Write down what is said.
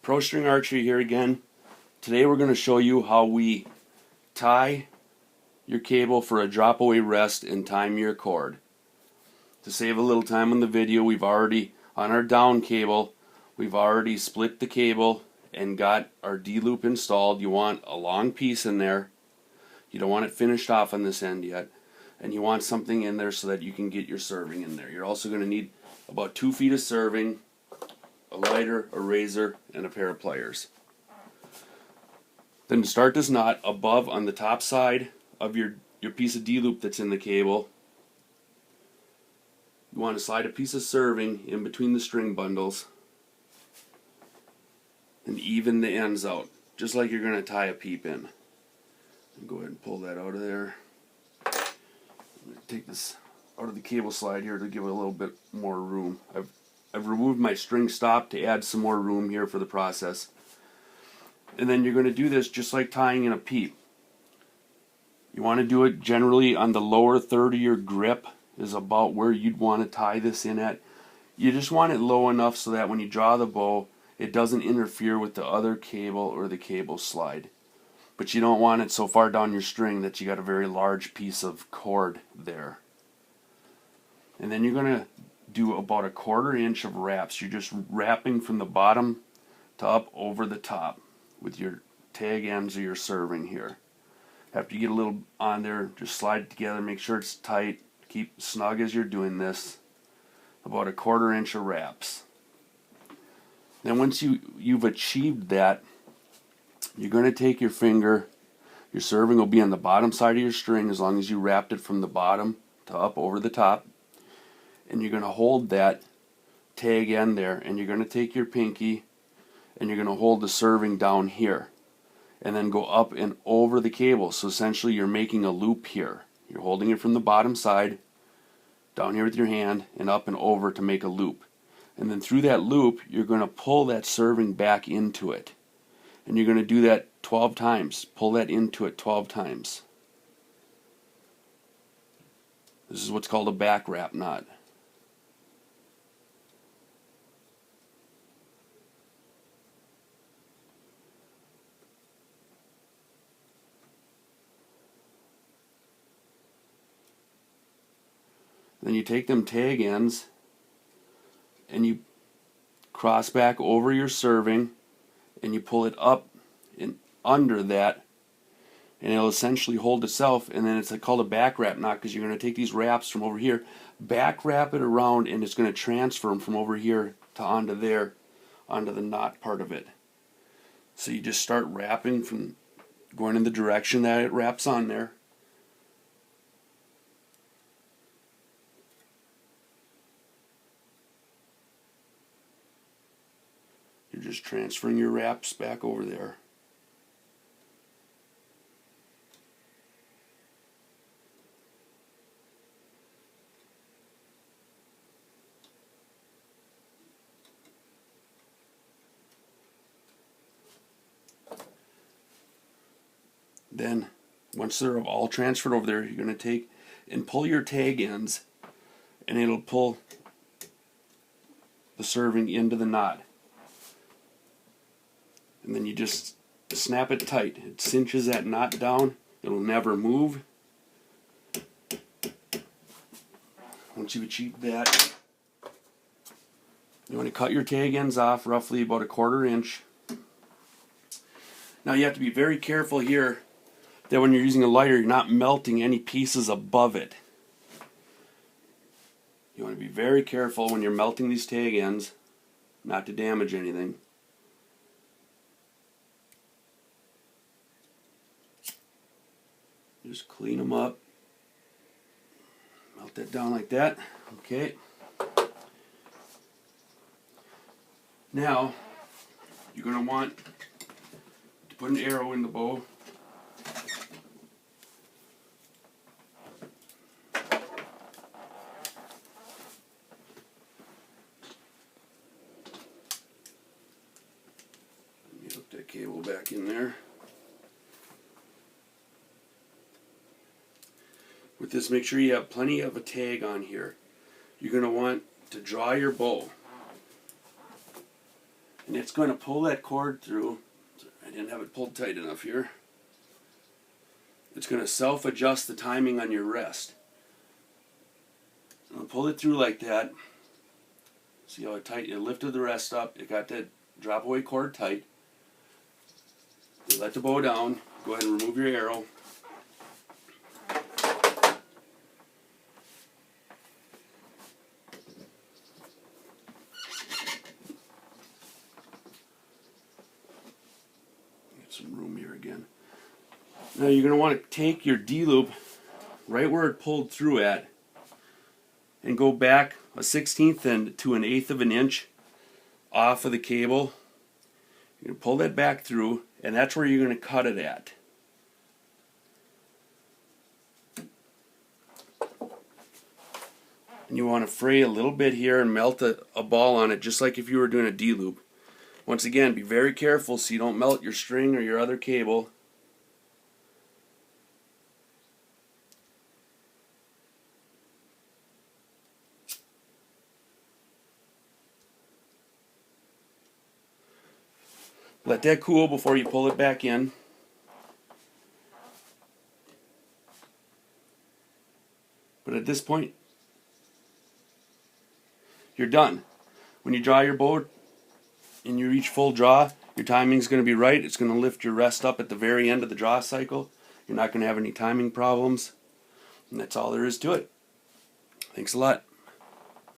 Pro String Archery here again. Today we're going to show you how we tie your cable for a drop away rest and time your cord. To save a little time on the video, we've already, on our down cable, we've already split the cable and got our D-loop installed. You want a long piece in there. You don't want it finished off on this end yet. And you want something in there so that you can get your serving in there. You're also going to need about 2 feet of serving, a lighter, a razor, and a pair of pliers. Then to start this knot, above on the top side of your piece of D-loop that's in the cable, you want to slide a piece of serving in between the string bundles and even the ends out, just like you're going to tie a peep in. And go ahead and pull that out of there. I'm going to take this out of the cable slide here to give it a little bit more room. I've removed my string stop to add some more room here for the process. And then you're going to do this just like tying in a peep. You want to do it generally on the lower third of your grip is about where you'd want to tie this in at. You just want it low enough so that when you draw the bow, it doesn't interfere with the other cable or the cable slide. But you don't want it so far down your string that you got a very large piece of cord there. And then you're going to do about a 1/4 inch of wraps. You're just wrapping from the bottom to up over the top with your tag ends of your serving here. After you get a little on there, just slide it together, make sure it's tight, keep snug as you're doing this. About a 1/4 inch of wraps. Then once you've achieved that, you're going to take your finger, your serving will be on the bottom side of your string as long as you wrapped it from the bottom to up over the top. And you're going to hold that tag end there, and you're going to take your pinky and you're going to hold the serving down here and then go up and over the cable. So essentially you're making a loop here. You're holding it from the bottom side down here with your hand and up and over to make a loop. And then through that loop you're going to pull that serving back into it. And you're going to do that 12 times. Pull that into it 12 times. This is what's called a back wrap knot. Then you take them tag ends and you cross back over your serving and you pull it up and under that, and it'll essentially hold itself. And then it's called a back wrap knot because you're going to take these wraps from over here, back wrap it around, and it's going to transfer them from over here to onto there, onto the knot part of it. So you just start wrapping from going in the direction that it wraps on there. You're just transferring your wraps back over there. Then, once they're all transferred over there, you're going to take and pull your tag ends, and it'll pull the serving into the knot. And then you just snap it tight. It cinches that knot down. It'll never move. Once you've achieved that, you want to cut your tag ends off roughly about a 1/4 inch. Now you have to be very careful here that when you're using a lighter, you're not melting any pieces above it. You want to be very careful when you're melting these tag ends not to damage anything. Just clean them up. Melt that down like that. Okay. Now, you're going to want to put an arrow in the bow. Let me hook that cable back in there. With this, make sure you have plenty of a tag on here. You're going to want to draw your bow And it's going to pull that cord through. I didn't have it pulled tight enough here. It's going to self-adjust the timing on your rest. So I'll pull it through like that. See how tight it lifted the rest up. It got that drop away cord tight. You let the bow down. Go ahead and remove your arrow. Get some room here again. Now you're going to want to take your D-loop right where it pulled through at and go back a 1/16 and to an 1/8 of an inch off of the cable. You're going to pull that back through, and that's where you're going to cut it at. And you want to fray a little bit here and melt a ball on it, just like if you were doing a D-loop. Once again, be very careful so you don't melt your string or your other cable. Let that cool before you pull it back in. But at this point, you're done. When you draw your bow and you reach full draw, your timing is going to be right. It's going to lift your rest up at the very end of the draw cycle. You're not going to have any timing problems. And that's all there is to it. Thanks a lot.